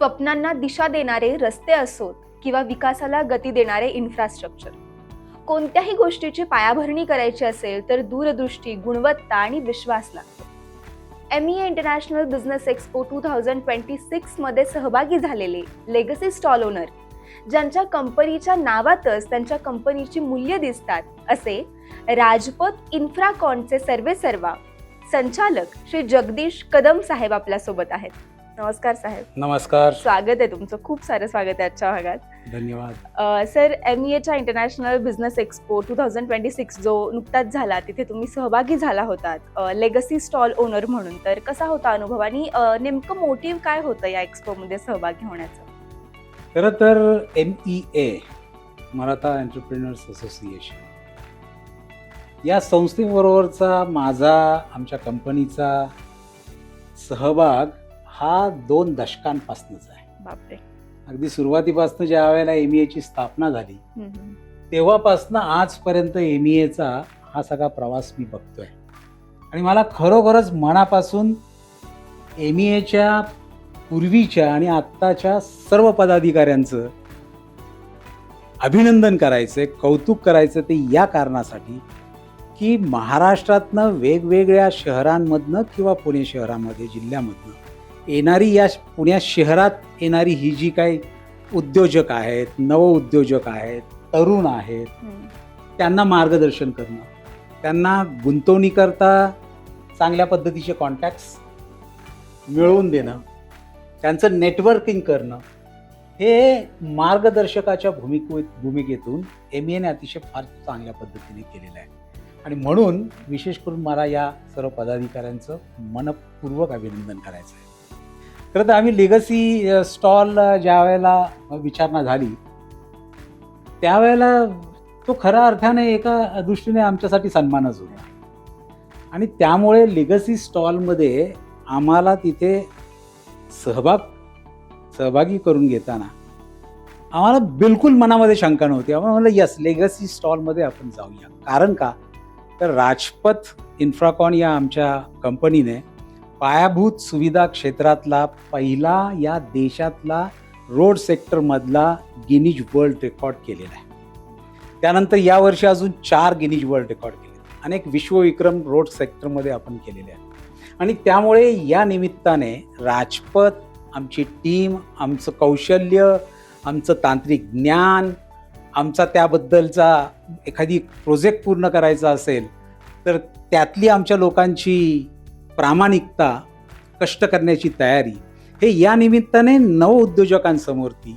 स्वप्नांना दिशा देणारे रस्ते असोत किंवा विकासाला गती देणारे इन्फ्रास्ट्रक्चर, कोणत्याही गोष्टीची पायाभरणी करायची असेल तर दूरदृष्टी, गुणवत्ता आणि विश्वास लागतो. MEA इंटरनॅशनल बिझनेस एक्सपो 2026 मध्ये सहभागी झालेले लेगसी स्टॉल ओनर, ज्यांच्या कंपनीच्या नावातच त्यांच्या कंपनीची मूल्य दिसतात, असे राजपथ इन्फ्राकॉनचे सर्वेसर्वा संचालक श्री जगदीश कदम साहेब आपल्या सोबत आहेत. नमस्कार साहेब. नमस्कार. स्वागत आहे तुमचं, खूप सारं स्वागत आहे आजच्या भागात. धन्यवाद. सर, MEAच्या इंटरनॅशनल बिझनेस एक्सपो 2026 जो नुकताच झाला, तिथे तुम्ही सहभागी झाला होतात लेगसी स्टॉल ओनर म्हणून. तर कसा होता अनुभव आणि नेमकं मोटिव्ह काय होतं या एक्सपो मध्ये सहभागी होण्याचं? खरं तर MEA मराठा एंटरप्रेन्युअर्स असोसिएशन या संस्थेबरोबरचा आमच्या कंपनीचा सहभाग हा 2 दशकांपासूनच आहे. बापरे. अगदी सुरुवातीपासून ज्या वेळेला MEAची स्थापना झाली तेव्हापासून आजपर्यंत MEAचा हा सगळा प्रवास मी बघतोय आणि मला खरोखरच मनापासून MEAच्या पूर्वीच्या आणि आत्ताच्या सर्व पदाधिकाऱ्यांचं अभिनंदन करायचंय, कौतुक करायचं. ते या कारणासाठी की महाराष्ट्रातनं वेगवेगळ्या शहरांमधनं किंवा पुणे शहरामध्ये, जिल्ह्यामधनं येणारी, या पुण्या शहरात येणारी ही जी काही उद्योजक आहेत, नवउद्योजक आहेत, तरुण आहेत, त्यांना मार्गदर्शन करणं, त्यांना गुंतवणुकीकरता चांगल्या पद्धतीचे कॉन्टॅक्ट्स मिळवून देणं, त्यांचं नेटवर्किंग करणं, हे मार्गदर्शकाच्या भूमिकेतून MEAने अतिशय फार चांगल्या पद्धतीने केलेलं आहे. आणि म्हणून विशेष करून मला या सर्व पदाधिकाऱ्यांचं मनपूर्वक अभिनंदन करायचं आहे. खरं तर आम्ही लेगसी स्टॉल ज्या वेळेला विचारणा झाली त्यावेळेला तो खऱ्या अर्थाने एका दृष्टीने आमच्यासाठी सन्मानच होता. आणि त्यामुळे लेगसी स्टॉलमध्ये आम्हाला तिथे सहभागी करून घेताना आम्हाला बिलकुल मनामध्ये शंका नव्हती. आम्हाला म्हणलं यस, लेगसी स्टॉलमध्ये आपण जाऊया. कारण का तर राजपथ इन्फ्राकॉन या आमच्या कंपनीने पायाभूत सुविधा क्षेत्रातला पहिला या देशातला रोड सेक्टरमधला गिनीज वर्ल्ड रेकॉर्ड केलेला आहे. त्यानंतर यावर्षी अजून 4 गिनीज वर्ल्ड रेकॉर्ड केले, अनेक विश्वविक्रम रोड सेक्टरमध्ये आपण केलेले आहेत. आणि त्यामुळे या निमित्ताने राजपथ, आमची टीम, आमचं कौशल्य, आमचं तांत्रिक ज्ञान, आमचा त्याबद्दलचा एखादी प्रोजेक्ट पूर्ण करायचा असेल तर त्यातली आमच्या लोकांची प्रामाणिकता, कष्ट करण्याची तयारी, हे या निमित्ताने नवउद्योजकांसमोरती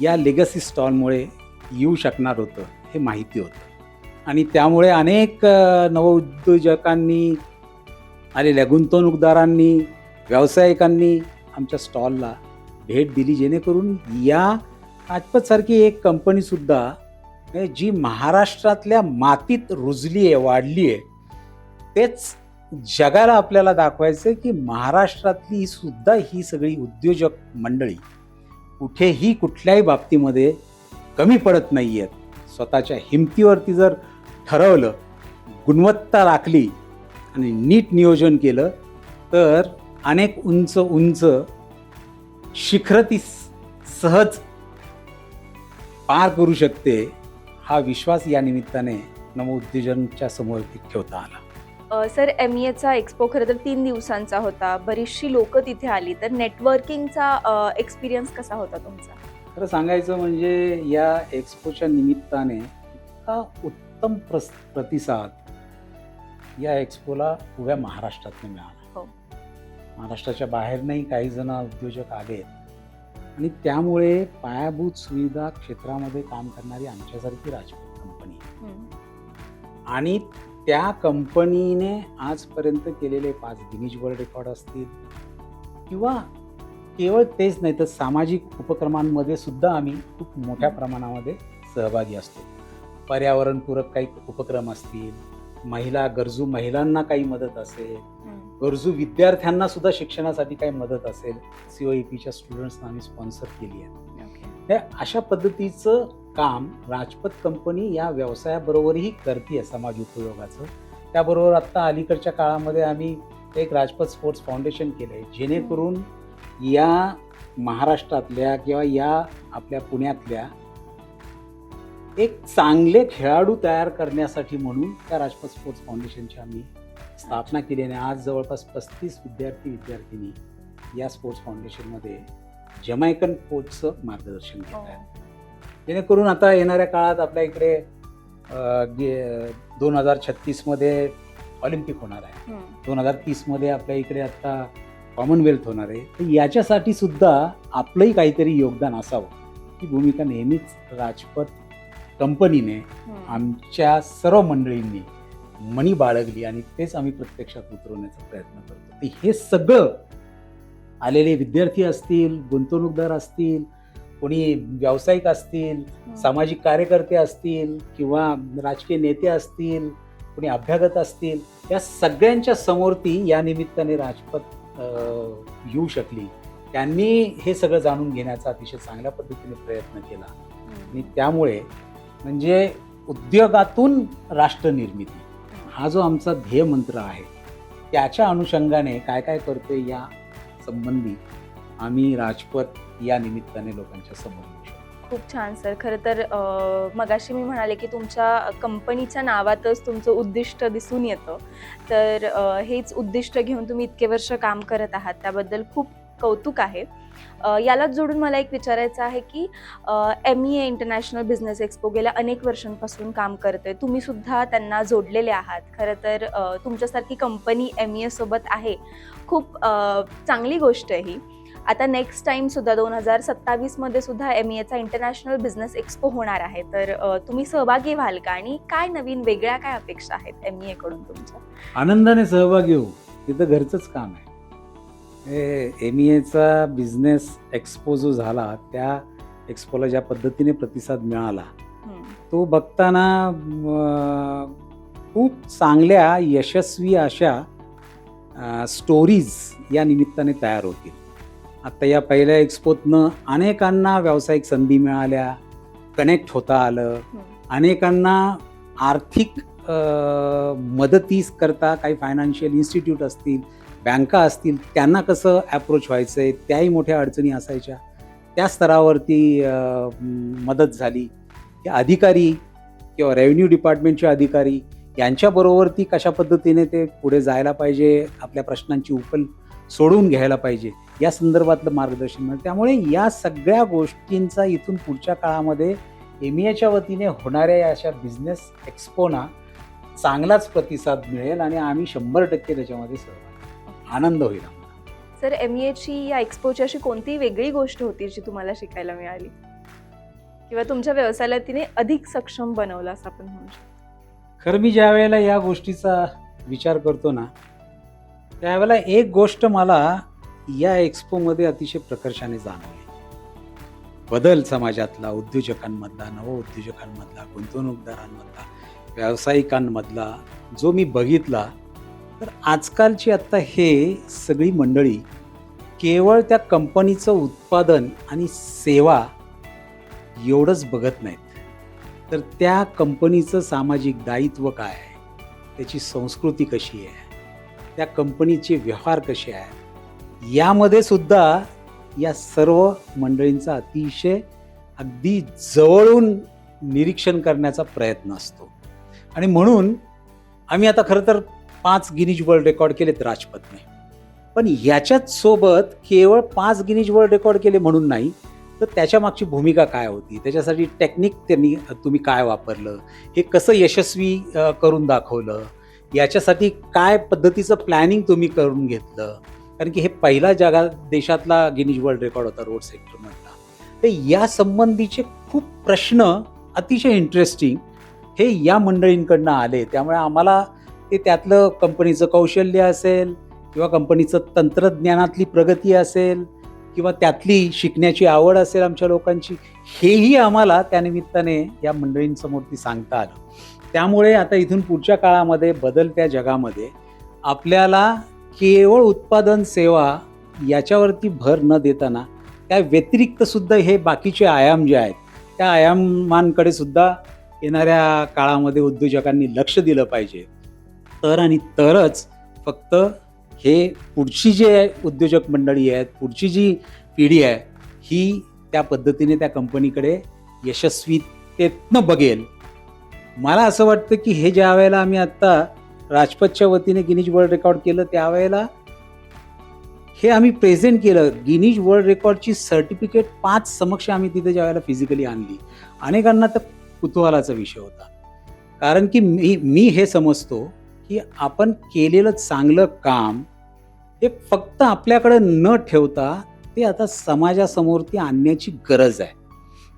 या लेगसी स्टॉलमुळे येऊ शकणार होतं, हे माहिती होतं. आणि त्यामुळे अनेक नवउद्योजकांनी, आलेल्या गुंतवणूकदारांनी, व्यावसायिकांनी आमच्या स्टॉलला भेट दिली, जेणेकरून या राजपथसारखी एक कंपनीसुद्धा जी महाराष्ट्रातल्या मातीत रुजली आहे, वाढली आहे, तेच जगाला आपल्याला दाखवायचं की महाराष्ट्रातली सुद्धा ही सगळी उद्योजक मंडळी कुठेही कुठल्याही बाबतीमध्ये कमी पडत नाही आहेत. स्वतःच्या हिमतीवरती जर ठरवलं, गुणवत्ता राखली आणि नीट नियोजन केलं तर अनेक उंच उंच शिखर ती सहज पार करू शकते. हा विश्वास या निमित्ताने नवउद्योजकांच्या समोर ठेवता आला. सर, MEAचा एक्सपो खरं तर 3 दिवसांचा होता, बरीचशी लोक तिथे आली, तर नेटवर्किंगचा एक्सपिरियन्स कसा होता तुमचा? खरं सांगायचं म्हणजे या एक्सपोच्या निमित्ताने इतका उत्तम प्रतिसाद या एक्सपोला उभ्या महाराष्ट्रातून मिळाला. हो. महाराष्ट्राच्या बाहेरनंही काही जण उद्योजक आले आणि त्यामुळे पायाभूत सुविधा क्षेत्रामध्ये काम करणारी आमच्यासारखी राजपथ कंपनी आणि त्या कंपनीने आजपर्यंत केलेले 5 गिनीज वर्ल्ड रेकॉर्ड असतील किंवा केवळ तेच नाही तर सामाजिक उपक्रमांमध्ये सुद्धा आम्ही खूप मोठ्या प्रमाणामध्ये सहभागी असतो. पर्यावरणपूरक काही उपक्रम असतील, गरजू महिलांना काही मदत असेल, गरजू विद्यार्थ्यांना सुद्धा शिक्षणासाठी काही मदत असेल, COEPच्या स्टुडंट्सना आम्ही स्पॉन्सर केली आहे. हे अशा पद्धतीचं काम राजपथ कंपनी या व्यवसायाबरोबरही करते समाज उपयोगाचं. त्याबरोबर आत्ता अलीकडच्या काळामध्ये आम्ही एक राजपथ स्पोर्ट्स फाउंडेशन केलं आहे, जेणेकरून या महाराष्ट्रातल्या किंवा या आपल्या पुण्यातल्या एक चांगले खेळाडू तयार करण्यासाठी म्हणून त्या राजपथ स्पोर्ट्स फाउंडेशनची आम्ही स्थापना केली आणि आज जवळपास 35 विद्यार्थी या स्पोर्ट्स फाउंडेशनमध्ये जमैकन कोचचं मार्गदर्शन घेत आहेत. जेणेकरून आता येणाऱ्या काळात आपल्या इकडे 2036मध्ये ऑलिम्पिक होणार आहे, 2030मध्ये आपल्या इकडे आता कॉमनवेल्थ होणार आहे. तर याच्यासाठी सुद्धा आपलंही काहीतरी योगदान असावं ही भूमिका नेहमीच राजपथ कंपनीने आमच्या सर्व मंडळींनी मनी बाळगली आणि तेच आम्ही प्रत्यक्षात उतरवण्याचा प्रयत्न करतो. तर हे सगळं आलेले विद्यार्थी असतील, गुंतवणूकदार असतील, कोणी व्यावसायिक असतील, सामाजिक कार्यकर्ते असतील किंवा राजकीय नेते असतील, कोणी अभ्यागत असतील, या सगळ्यांच्या समोर ती या निमित्ताने राजपथ येऊ शकली. त्यांनी हे सगळं जाणून घेण्याचा अतिशय चांगल्या पद्धतीने प्रयत्न केला आणि त्यामुळे म्हणजे उद्योगातून राष्ट्र निर्मिती हा जो आमचा ध्येय मंत्र आहे त्याच्या अनुषंगाने काय काय करतोय या संबंधी आम्ही राजपथ या निमित्ताने लोकांच्या समोर येऊ शकतो. खूप छान सर. खरं तर मगाशी मी म्हणाले की तुमच्या कंपनीच्या नावातच तुमचं उद्दिष्ट दिसून येतं. तर हेच उद्दिष्ट घेऊन तुम्ही इतके वर्ष काम करत आहात त्याबद्दल खूप कौतुक आहे. यालाच जोडून मला एक विचारायचं आहे की MEA इंटरनॅशनल बिझनेस एक्सपो गेल्या अनेक वर्षांपासून काम करतोय. तुम्ही सुद्धा त्यांना जोडलेले आहात. खरं तर तुमच्यासारखी कंपनी MEA सोबत आहे, खूप चांगली गोष्ट आहे ही. आता नेक्स्ट टाइम सुद्धा 2027मध्ये सुद्धा MEAचा इंटरनॅशनल बिझनेस एक्सपो होणार आहे. तर तुम्ही सहभागी व्हाल का आणि काय नवीन वेगळ्या काय अपेक्षा आहेत MEA कडून तुमच्या? आनंदाने सहभागी होऊ. तिथं घरचंच काम आहे. MEAचा बिझनेस एक्सपो जो झाला त्या एक्सपोला ज्या पद्धतीने प्रतिसाद मिळाला तो बघताना खूप चांगल्या यशस्वी अशा स्टोरीज या निमित्ताने तयार होतील. आता या पहिल्या एक्सपोतनं अनेकांना व्यावसायिक संधी मिळाल्या, कनेक्ट होता आलं, अनेकांना आर्थिक मदतीस करता काही फायनान्शियल इन्स्टिट्यूट असतील, बँका असतील, त्यांना कसं ॲप्रोच व्हायचं आहे त्याही मोठ्या अडचणी असायच्या, त्या स्तरावरती मदत झाली. हे अधिकारी किंवा रेव्हेन्यू डिपार्टमेंटचे अधिकारी यांच्याबरोबर ती कशा पद्धतीने ते पुढे जायला पाहिजे, आपल्या प्रश्नांची उकल सोडवून घ्यायला पाहिजे या संदर्भातलं मार्गदर्शन मिळतं. त्यामुळे या सगळ्या गोष्टींचा इथून पुढच्या काळामध्ये MEAच्या वतीने होणाऱ्या या अशा बिझनेस एक्सपोना चांगलाच प्रतिसाद मिळेल आणि आम्ही 100% त्याच्यामध्ये सहभागी. आनंद होईल आम्हाला. सर, MEAची या एक्सपोची अशी कोणती वेगळी गोष्ट होती जी तुम्हाला शिकायला मिळाली किंवा तुमच्या व्यवसायाला तिने अधिक सक्षम बनवलं असं आपण म्हणू शकतो? खरं मी ज्या वेळेला या गोष्टीचा विचार करतो ना त्यावेळेला एक गोष्ट मला या एक्सपोमध्ये अतिशय प्रकर्षाने जाणवली. बदल समाजातला, उद्योजकांमधला, नवउद्योजकांमधला, गुंतवणूकदारांमधला, व्यावसायिकांमधला जो मी बघितला तर आजकालची आत्ता हे सगळी मंडळी केवळ त्या कंपनीचं उत्पादन आणि सेवा एवढंच बघत नाहीत, तर त्या कंपनीचं सामाजिक दायित्व काय आहे, त्याची संस्कृती कशी आहे, त्या कंपनीचे व्यवहार कसे आहेत, यामध्ये सुद्धा या सर्व मंडळींचा अतिशय अगदी जवळून निरीक्षण करण्याचा प्रयत्न असतो. आणि म्हणून आम्ही आता खरं तर 5 गिनीज वर्ल्ड रेकॉर्ड केलेत राजपथने. पण याच्याच सोबत केवळ 5 गिनीज वर्ल्ड रेकॉर्ड केले म्हणून नाही, तर त्याच्या मागची भूमिका काय होती, त्याच्यासाठी टेक्निक तुम्ही काय वापरलं, हे कसं यशस्वी करून दाखवलं, याच्यासाठी काय पद्धतीचं प्लॅनिंग तुम्ही करून घेतलं. कारण की हे पहिला देशातला गिनीज वर्ल्ड रेकॉर्ड होता रोड सेक्टरमधला. तर या संबंधीचे खूप प्रश्न अतिशय इंटरेस्टिंग हे या मंडळींकडनं आले. त्यामुळे आम्हाला ते त्यातलं कंपनीचं कौशल्य असेल किंवा कंपनीचं तंत्रज्ञानातली प्रगती असेल किंवा त्यातली शिकण्याची आवड असेल आमच्या लोकांची, हेही आम्हाला त्यानिमित्ताने या मंडळींसमोर ती सांगता आलं. त्यामुळे आता इथून पुढच्या काळामध्ये बदलत्या जगामध्ये आपल्याला केवळ उत्पादन सेवा याच्यावरती भर न देताना त्या व्यतिरिक्त सुद्धा हे बाकीचे आयाम जे आहेत त्या आयामांकडे सुद्धा येणाऱ्या काळामध्ये उद्योजकांनी लक्ष दिलं पाहिजे. तर आणि तरच फक्त हे पुढची जे उद्योजक मंडळी आहेत, पुढची जी पिढी आहे ही त्या पद्धतीने त्या कंपनीकडे यशस्वीतेतनं बघेल. मला असं वाटतं की हे ज्या वेळेला आम्ही आत्ता राजपथच्या वतीने गिनीज वर्ल्ड रेकॉर्ड केलं त्यावेळेला हे आम्ही प्रेझेंट केलं. गिनीज वर्ल्ड रेकॉर्डची सर्टिफिकेट 5 समक्ष आम्ही तिथे ज्यावेळेला फिजिकली आणली. अनेकांना तर कुतूहलाचा विषय होता. कारण की मी हे समजतो की आपण केलेलं चांगलं काम हे फक्त आपल्याकडे न ठेवता ते आता समाजासमोर ती आणण्याची गरज आहे.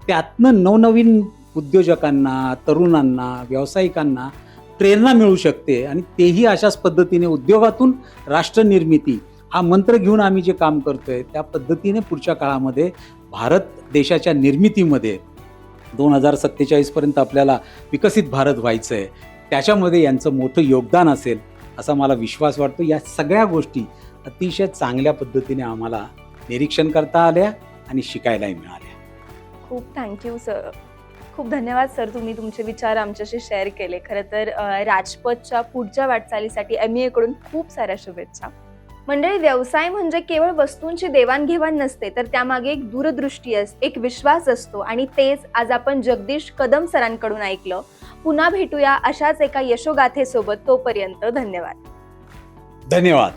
त्यातनं नवनवीन उद्योजकांना, तरुणांना, व्यावसायिकांना प्रेरणा मिळू शकते आणि तेही अशाच पद्धतीने उद्योगातून राष्ट्रनिर्मिती हा मंत्र घेऊन आम्ही जे काम करतोय त्या पद्धतीने पुढच्या काळामध्ये भारत देशाच्या निर्मितीमध्ये 2047 पर्यंत आपल्याला विकसित भारत व्हायचं आहे. त्याच्यामध्ये यांचं मोठं योगदान असेल असा मला विश्वास वाटतो. या सगळ्या गोष्टी अतिशय चांगल्या पद्धतीने आम्हाला निरीक्षण करता आल्या आणि शिकायलाही मिळाल्या. खूप थँक्यू सर. खूप धन्यवाद सर, तुम्ही तुमचे विचार आमच्याशी शेअर केले. खरं तर राजपथच्या पुढच्या वाटचालीसाठी MEA कडून खूप साऱ्या शुभेच्छा. मंडळी, व्यवसाय म्हणजे केवळ वस्तूंची देवाणघेवाण नसते, तर त्यामागे एक दूरदृष्टी असते, एक विश्वास असतो आणि तेच आज आपण जगदीश कदम सरांकडून ऐकलं. पुन्हा भेटूया अशाच एका यशोगाथेसोबत. तोपर्यंत धन्यवाद. धन्यवाद.